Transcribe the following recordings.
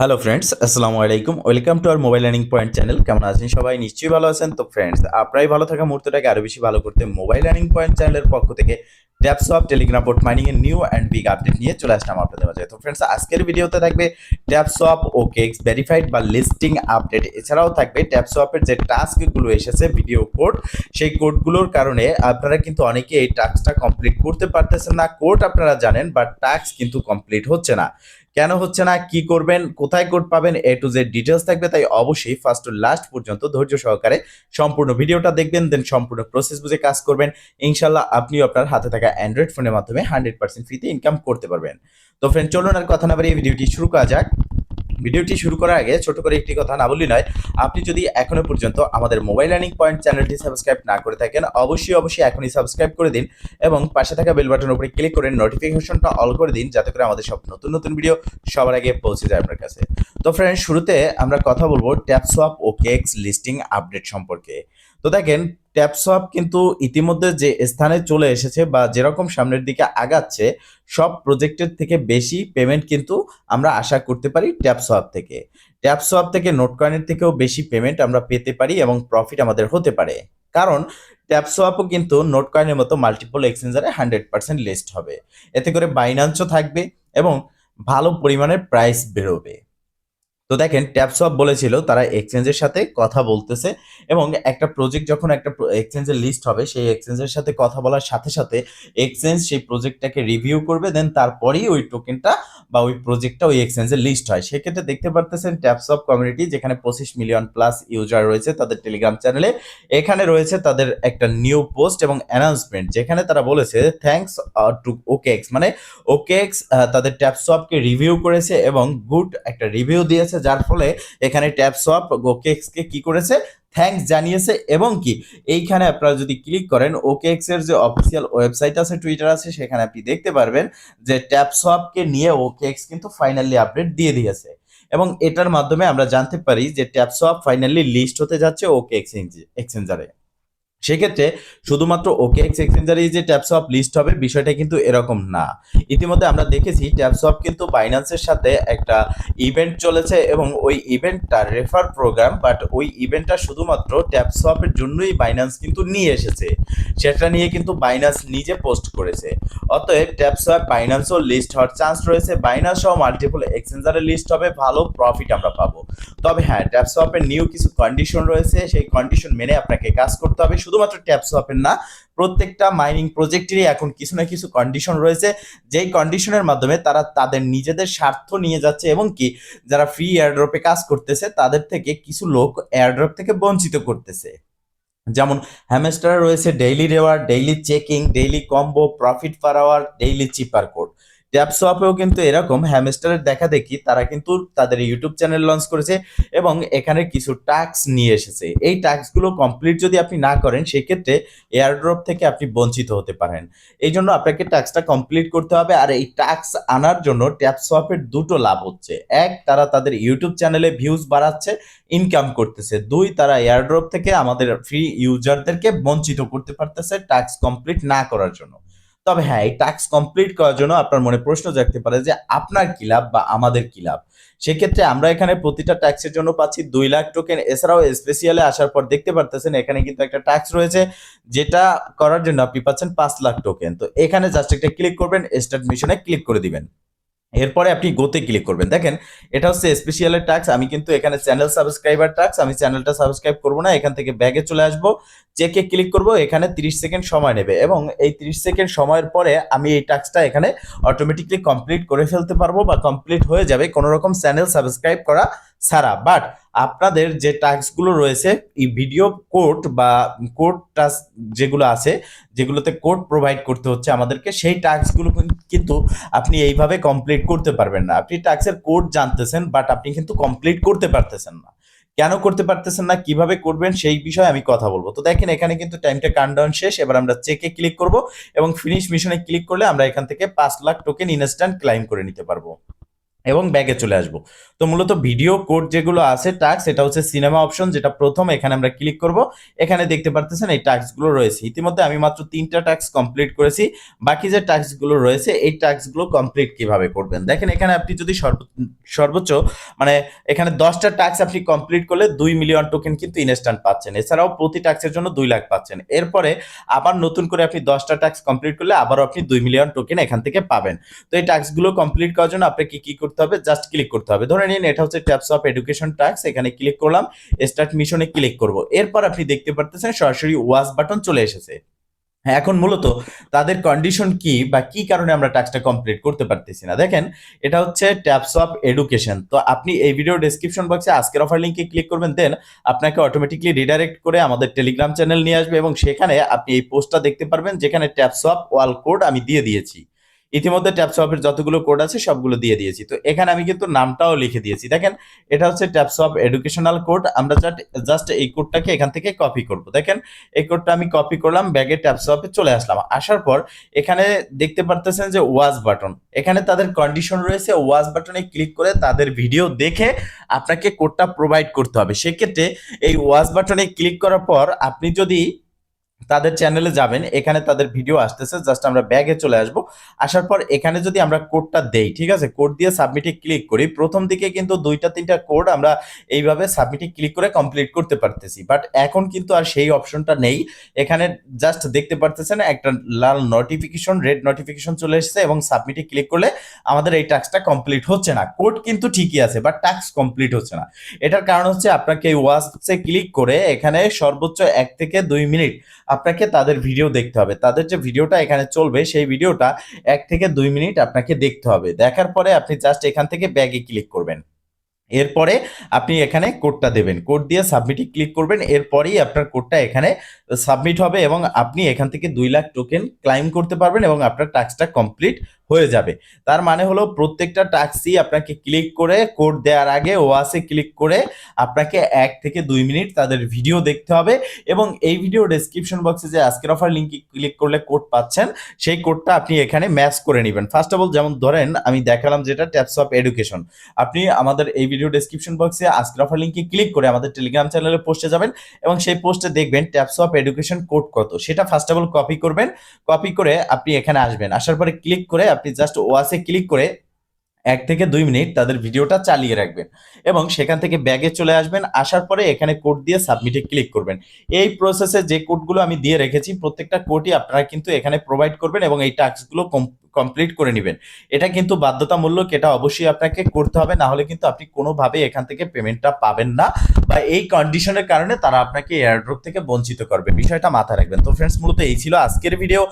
Hello friends, আসসালামু আলাইকুম। Welcome to our mobile learning point channel. কেমন আছেন সবাই? নিশ্চয়ই ভালো আছেন। তো ফ্রেন্ডস, আপনারাই ভালো থাকা মুহূর্তটাকে আরো বেশি ভালো করতে মোবাইল লার্নিং পয়েন্ট চ্যানেলের পক্ষ থেকে ট্যাপসোয়াপ টেলিগ্রাম বোট মাইনিং এর নিউ অ্যান্ড বিগ আপডেট নিয়ে চলে আসলাম আপনাদের মাঝে। তো ফ্রেন্ডস, আজকের ভিডিওতে থাকবে ট্যাপসোয়াপ ওকেএক্স ভেরিফাইড বা লিস্টিং আপডেট। এছাড়াও থাকবে ট্যাপসোয়াপের যে টাস্কগুলো এসেছে ভিডিও কোড, সেই কোডগুলোর কারণে আপনারা কিন্তু অনেকে এই টাস্কটা কমপ্লিট করতে পারতেছেন না। কোড আপনারা জানেন, বাট টাস্ক কিন্তু কমপ্লিট হচ্ছে না। কেন হচ্ছে না, কি করবেন, কোথায় কোড পাবেন, এ টু জেড ডিটেলস থাকবে। তাই অবশ্যই ফার্স্ট টু লাস্ট পর্যন্ত ধৈর্য সহকারে সম্পূর্ণ ভিডিওটা দেখবেন, দেন সম্পূর্ণ প্রসেস বুঝে কাজ করবেন। ইনশাল্লাহ আপনিও আপনার হাতে থাকা অ্যান্ড্রয়েড ফোনের মাধ্যমে 100% ফ্রিতে ইনকাম করতে পারবেন। তো ফ্রেন্ড, চলুন আর কথা না বাড়িয়ে ভিডিওটি শুরু করা যাক। ভিডিওটি শুরু করার আগে ছোট করে একটি কথা না বললি নয়, আপনি যদি এখনো পর্যন্ত আমাদের মোবাইল লার্নিং পয়েন্ট চ্যানেলটি সাবস্ক্রাইব না করে থাকেন, অবশ্যই এখনই সাবস্ক্রাইব করে দিন এবং পাশে থাকা বেল বাটনের উপরে ক্লিক করে নোটিফিকেশনটা অল করে দিন, যাতে করে আমাদের সব নতুন নতুন ভিডিও সবার আগে পৌঁছে যায় আপনার কাছে। তো ফ্রেন্ড, শুরুতে আমরা কথা বলবো ট্যাপসোয়াপ ওকেএক্স লিস্টিং আপডেট সম্পর্কে। তো দেখেন, ট্যাপসোয়াপ কিন্তু ইতিমধ্যে যে স্থানে চলে এসেছে বা যেরকম সামনের দিকে আগাচ্ছে, সব প্রজেক্টের থেকে বেশি পেমেন্ট কিন্তু আমরা আশা করতে পারি ট্যাপসোয়াপ থেকে। ট্যাপসোয়াপ থেকে নোটকয়েনের থেকেও বেশি পেমেন্ট আমরা পেতে পারি এবং প্রফিট আমাদের হতে পারে। কারণ ট্যাপসোয়াপও কিন্তু নোটকয়েনের মতো মাল্টিপল এক্সচেঞ্জারে 100% লিস্ট হবে। এতে করে বাইন্যান্সও থাকবে এবং ভালো পরিমাণের প্রাইস বেরোবে। তো দেখেন, ট্যাপসোয়াপ বলেছিল তারা এক্সচেঞ্জের সাথে কথা বলতেছে এবং একটা প্রজেক্ট যখন একটা এক্সচেঞ্জের লিস্ট হবে, সেই এক্সচেঞ্জের সাথে কথা বলার সাথে সাথে এক্সচেঞ্জ সেই প্রজেক্টটাকে রিভিউ করবে, দেন তারপরেই ওই টোকেনটা বা ওই প্রজেক্টটা ওই এক্সচেঞ্জের লিস্ট হয়। সেক্ষেত্রে দেখতে পারতেছেন ট্যাপসোয়াপ কমিউনিটি, যেখানে 25 মিলিয়ন প্লাস ইউজার রয়েছে তাদের টেলিগ্রাম চ্যানেলে। এখানে রয়েছে তাদের একটা নিউ পোস্ট এবং অ্যানাউন্সমেন্ট, যেখানে তারা বলেছে থ্যাঙ্কস টু ওকেএক্স, মানে ওকেএক্স তাদের ট্যাপসোয়াপকে রিভিউ করেছে এবং গুড একটা রিভিউ দিয়েছে, যার ফলে এখানে ট্যাপসোয়াপ ওকেএক্স কে কি করেছে, থ্যাঙ্কস জানিয়েছে। এবং কি, এইখানে আপনারা যদি ক্লিক করেন ওকেএক্স এর যে অফিসিয়াল ওয়েবসাইট আছে, টুইটার আছে, সেখানে আপনি দেখতে পারবেন যে ট্যাপসোয়াপকে নিয়ে ওকেএক্স কিন্তু ফাইনালি আপডেট দিয়ে দিয়েছে এবং এটার মাধ্যমে আমরা জানতে পারি যে ট্যাপসোয়াপ ফাইনালি লিস্ট হতে যাচ্ছে ওকেএক্স এক্সচেঞ্জারে। সেক্ষেত্রে শুধুমাত্র ওকেএক্স এক্সচেঞ্জারেই যে ট্যাপসোয়াপ লিস্ট হবে, বিষয়টা কিন্তু এরকম না। ইতিমধ্যে আমরা দেখেছি ট্যাপসোয়াপ কিন্তু বাইন্যান্সের সাথে একটা ইভেন্ট চলেছে এবং ওই ইভেন্টটা রেফার প্রোগ্রাম, বাট ওই ইভেন্টটা শুধুমাত্র ট্যাপসোয়াপের জন্যই বাইন্যান্স কিন্তু নিয়ে এসেছে। সেটা নিয়ে কিন্তু বাইন্যান্স নিজে পোস্ট করেছে। অতএব ট্যাপসোয়াপ বাইন্যান্সও লিস্ট হওয়ার চান্স রয়েছে, বাইন্যান্স সহ মাল্টিপল এক্সচেঞ্জারে লিস্ট হবে, ভালো প্রফিট আমরা পাবো। তবে হ্যাঁ, ট্যাপসোয়াপের নিউ কিছু কন্ডিশন রয়েছে, সেই কন্ডিশন মেনে আপনাকে কাজ করতে হবে। শুধুমাত্র ট্যাপসোয়াপের না, প্রত্যেকটা মাইনিং প্রজেক্টেরই এখন কিছু না কিছু কন্ডিশন রয়েছে, যেই কন্ডিশনের মাধ্যমে তারা তাদের নিজেদের স্বার্থ নিয়ে যাচ্ছে এবং কি যারা ফ্রি এয়ারড্রপে কাজ করতেছে তাদের থেকে কিছু লোক এয়ারড্রপ থেকে বঞ্চিত করতেছে। যেমন হ্যামস্টার রয়েছে daily reward, daily checking, daily combo, profit per hour, daily cipher code. ট্যাপসোয়াপেও কিন্তু এরকম হ্যামস্টারের দেখা দেখি তারা কিন্তু তাদের ইউটিউব চ্যানেল লঞ্চ করেছে এবং এখানে কিছু টাস্ক নিয়ে এসেছে। এই টাস্কগুলো কমপ্লিট যদি আপনি না করেন, সেক্ষেত্রে এয়ারড্রপ থেকে আপনি বঞ্চিত হতে পারেন। এই জন্য আপনাকে টাস্কটা কমপ্লিট করতে হবে। আর এই টাস্ক আনার জন্য ট্যাপসোয়াপের দুটো লাভ হচ্ছে: এক, তারা তাদের ইউটিউব চ্যানেলে ভিউজ বাড়াচ্ছে, ইনকাম করতেছে; দুই, তারা এয়ারড্রপ থেকে আমাদের ফ্রি ইউজারদেরকে বঞ্চিত করতে পারতেছে টাস্ক কমপ্লিট না করার জন্য। তবে হ্যাঁ, এই টাস্ক কমপ্লিট করার জন্য আপনার মনে প্রশ্ন জাগতে পারে যে আপনার কি লাভ বা আমাদের কি লাভ। সেক্ষেত্রে আমরা এখানে প্রতিটা ট্যাক্সের জন্য পাচ্ছি 2 লাখ টোকেন। এছাড়াও স্পেশালে আসার পর দেখতে পারতেছেন এখানে কিন্তু একটা ট্যাক্স রয়েছে, যেটা করার জন্য আপনি পাচ্ছেন 5 লাখ টোকেন। তো এখানে জাস্ট একটা ক্লিক করবেন, স্টার্ট মিশনে ক্লিক করে দিবেন। এরপরে আপনি গোতে ক্লিক করবেন। দেখেন, এটা হচ্ছে স্পেশালের টাস্ক। আমি কিন্তু এখানে চ্যানেল সাবস্ক্রাইবার টাস্ক, আমি চ্যানেলটা সাবস্ক্রাইব করব না। এখান থেকে ব্যাগে চলে আসব, চেকে ক্লিক করব। এখানে 30 সেকেন্ড সময় নেবে এবং এই 30 সেকেন্ড সময়ের পরে আমি এই টাস্কটা এখানে অটোমেটিকলি কমপ্লিট করে ফেলতে পারবো বা কমপ্লিট হয়ে যাবে কোনো রকম চ্যানেল সাবস্ক্রাইব করা ছাড়া। বাট আপনাদের যে টাস্কগুলো রয়েছে, এই ভিডিও কোড বা কোড টাস্ক যেগুলো আছে, যেগুলোতে কোড প্রোভাইড করতে হচ্ছে আমাদেরকে, সেই টাস্কগুলো কিন্তু আপনি এইভাবে কমপ্লিট করতে পারবেন না। আপনি টাস্কের কোড জানতেছেন, বাট আপনি কিন্তু কমপ্লিট করতে পারতেছেন না। কেন করতে পারতেছেন না, কিভাবে করবেন, সেই বিষয়ে আমি কথা বলবো। তো দেখেন, এখানে কিন্তু টাইমটা কাউন্টডাউন শেষ। এবার আমরা চেকে ক্লিক করব এবং ফিনিশ মিশনে ক্লিক করলে আমরা এখান থেকে 5 লাখ টোকেন ইনস্ট্যান্ট ক্লাইম করে নিতে পারবো। এবং ব্যাগে চলে আসবো। তো মূলত ভিডিও কোড যেগুলো আছে টাস্ক, এটা হচ্ছে সিনেমা অপশন, যেটা প্রথম এখানে আমরা ক্লিক করব। এখানে দেখতে পারতেছেন এই টাস্কগুলো রয়েছে। ইতিমধ্যে আমি মাত্র 3টা টাস্ক কমপ্লিট করেছি। বাকি যে টাস্কগুলো রয়েছে এই টাস্কগুলো কমপ্লিট কিভাবে করবেন দেখেন, এখানে আপনি যদি সর্বোচ্চ মানে এখানে 10টা টাস্ক আপনি কমপ্লিট করলে 2 মিলিয়ন টোকেন কিন্তু ইনস্ট্যান্ট পাচ্ছেন। এছাড়াও প্রতি টাস্কের জন্য 2 লাখ পাচ্ছেন। এরপরে আবার নতুন করে আপনি 10টা টাস্ক কমপ্লিট করলে আবারও আপনি 2 মিলিয়ন টোকেন এখান থেকে পাবেন। তো এই টাস্কগুলো কমপ্লিট করার জন্য আপনাকে কি করতে হবে, জাস্ট ক্লিক করতে হবে। ধরে নিন এটা হচ্ছে ট্যাপস অফ এডুকেশন টাস্ক, এখানে ক্লিক করলাম, স্টার্ট মিশনে ক্লিক করব। এরপর আপনি দেখতে পারতেছেন সরাসরি ওয়াচ বাটন চলে এসেছে। হ্যাঁ, এখন মূলত তাদের কন্ডিশন কি বা কি কারণে আমরা টাস্কটা কমপ্লিট করতে পারতেছি না, দেখেন এটা হচ্ছে ট্যাপস অফ এডুকেশন। তো আপনি এই ভিডিও ডেসক্রিপশন বক্সে আজকের অফার লিংকে ক্লিক করবেন, দেন আপনাকে অটোমেটিকলি রিডাইরেক্ট করে আমাদের টেলিগ্রাম চ্যানেল নিয়ে আসবে এবং সেখানে আপনি এই পোস্টটা দেখতে পারবেন যেখানে ট্যাপস অফ ওয়াল কোড আমি দিয়ে দিয়েছি। ইতিমধ্যে ট্যাপসঅপের যতগুলো কোড আছে সবগুলো দিয়ে দিয়েছি। তো এখানে আমি কিন্তু নামটাও লিখে দিয়েছি, দেখেন এটা হচ্ছে ট্যাপসঅপ এডুকেশনাল কোড। আমরা জাস্ট এই কোডটাকে এখান থেকে কপি করব। দেখেন এই কোডটা আমি কপি করলাম, ব্যাগে ট্যাপসঅপে চলে আসলাম। আসার পর এখানে দেখতে পারতেছেন যে ওয়াচ বাটন, এখানে তাদের কন্ডিশন রয়েছে ওয়াচ বাটনে ক্লিক করে তাদের ভিডিও দেখে আপনাকে কোডটা প্রোভাইড করতে হবে। সেক্ষেত্রে এই ওয়াচ বাটনে ক্লিক করার পর আপনি যদি তাদের চ্যানেলে যাবেন, এখানে তাদের ভিডিও আসতেছে, জাস্ট আমরা ব্যাগে চলে আসব। আসার পর এখানে যদি আমরা কোডটা দেই, ঠিক আছে, কোড দিয়ে সাবমিটে ক্লিক করি, প্রথম দিকে কিন্তু 2টা 3টা কোড আমরা এইভাবে সাবমিটে ক্লিক করে কমপ্লিট করতে পারতেছি, বাট এখন কিন্তু আর সেই অপশনটা নেই। এখানে জাস্ট দেখতে পারতেছেন একটা লাল নোটিফিকেশন, রেড নোটিফিকেশন চলে এসেছে এবং সাবমিটে ক্লিক করলে আমাদের এই টাস্কটা কমপ্লিট হচ্ছে না। কোড কিন্তু ঠিকই আছে বাট টাস্ক কমপ্লিট হচ্ছে না। এটার কারণ হচ্ছে আপনাকে এই ওয়াচে ক্লিক করে এখানে সর্বোচ্চ 1 থেকে 2 মিনিট আপনাকে তাদের ভিডিও দেখতে হবে। তাদের যে ভিডিওটা এখানে চলবে সেই ভিডিওটা 1 থেকে 2 মিনিট আপনাকে দেখতে হবে। দেখার পরে আপনি জাস্ট এখান থেকে ব্যাগে ক্লিক করবেন। এরপরে আপনি এখানে কোডটা দেবেন, কোড দিয়ে সাবমিটে ক্লিক করবেন। এরপরেই আপনার কোডটা এখানে সাবমিট হবে এবং আপনি এখান থেকে 2 লাখ টোকেন ক্লাইম করতে পারবেন এবং আপনার টাস্কটা কমপ্লিট হয়ে যাবে। তার মানে হলো প্রত্যেকটা টাস্কই আপনাকে ক্লিক করে কোড দেওয়ার আগে ওয়াসে ক্লিক করে আপনাকে 1 থেকে 2 মিনিট তাদের ভিডিও দেখতে হবে এবং এই ভিডিও ডেসক্রিপশন বক্সে যে আজকের অফার লিঙ্কে ক্লিক করলে কোড পাচ্ছেন সেই কোডটা আপনি এখানে ম্যাচ করে নেবেন। ফার্স্ট অফ অল যেমন ধরেন আমি দেখালাম যেটা ট্যাপস অফ এডুকেশন, আপনি আমাদের এই ভিডিও ডেসক্রিপশন বক্সে আজকের অফার লিংকে ক্লিক করে আমাদের টেলিগ্রাম চ্যানেলে পোস্টে যাবেন এবং সেই পোস্টে দেখবেন ট্যাপস অফ এডুকেশন কোড কত, সেটা ফার্স্ট অফ অল কপি করবেন। কপি করে আপনি এখানে আসবেন, আসার পরে ক্লিক করে আপনি জাস্ট ওয়াসে ক্লিক করে 1 থেকে 2 মিনিট তাদের ভিডিওটা চালিয়ে রাখবেন এবং সেখান থেকে ব্যাগে চলে আসবেন। আসার পরে এখানে কোড দিয়ে সাবমিটে ক্লিক করবেন। এই প্রসেসে যে কোডগুলো আমি দিয়ে রেখেছি প্রত্যেকটা কোডই আপনারা কিন্তু এখানে প্রোভাইড করবেন এবং এই টাস্কগুলো কমপ্লিট করে নেবেন। এটা কিন্তু বাধ্যতামূলক, এটা অবশ্যই আপনাকে করতে হবে, না হলে কিন্তু আপনি কোনোভাবে এখান থেকে পেমেন্টটা পাবেন না বা এই কন্ডিশনের কারণে তারা আপনাকে এয়ারড্রপ থেকে বঞ্চিত করবে। বিষয়টা মাথায় রাখবেন। তো ফ্রেন্ডস, মূলত এই ছিল আজকের ভিডিও।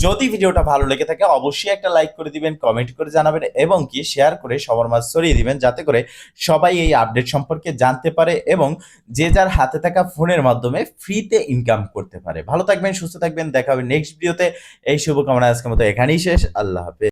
যদি ভিডিওটা ভালো লেগে থাকে অবশ্যই একটা লাইক করে দিবেন, কমেন্ট করে জানাবেন এবং কি শেয়ার করে সবার মাঝে ছড়িয়ে দিবেন, যাতে করে সবাই এই আপডেট সম্পর্কে জানতে পারে এবং যে যার হাতে থাকা ফোনের মাধ্যমে ফ্রিতে ইনকাম করতে পারে। ভালো থাকবেন, সুস্থ থাকবেন, দেখা হবে নেক্সট ভিডিওতে। এই শুভকামনা আজকের মতো এখানেই শেষ। আল্লাহ হাফেজ।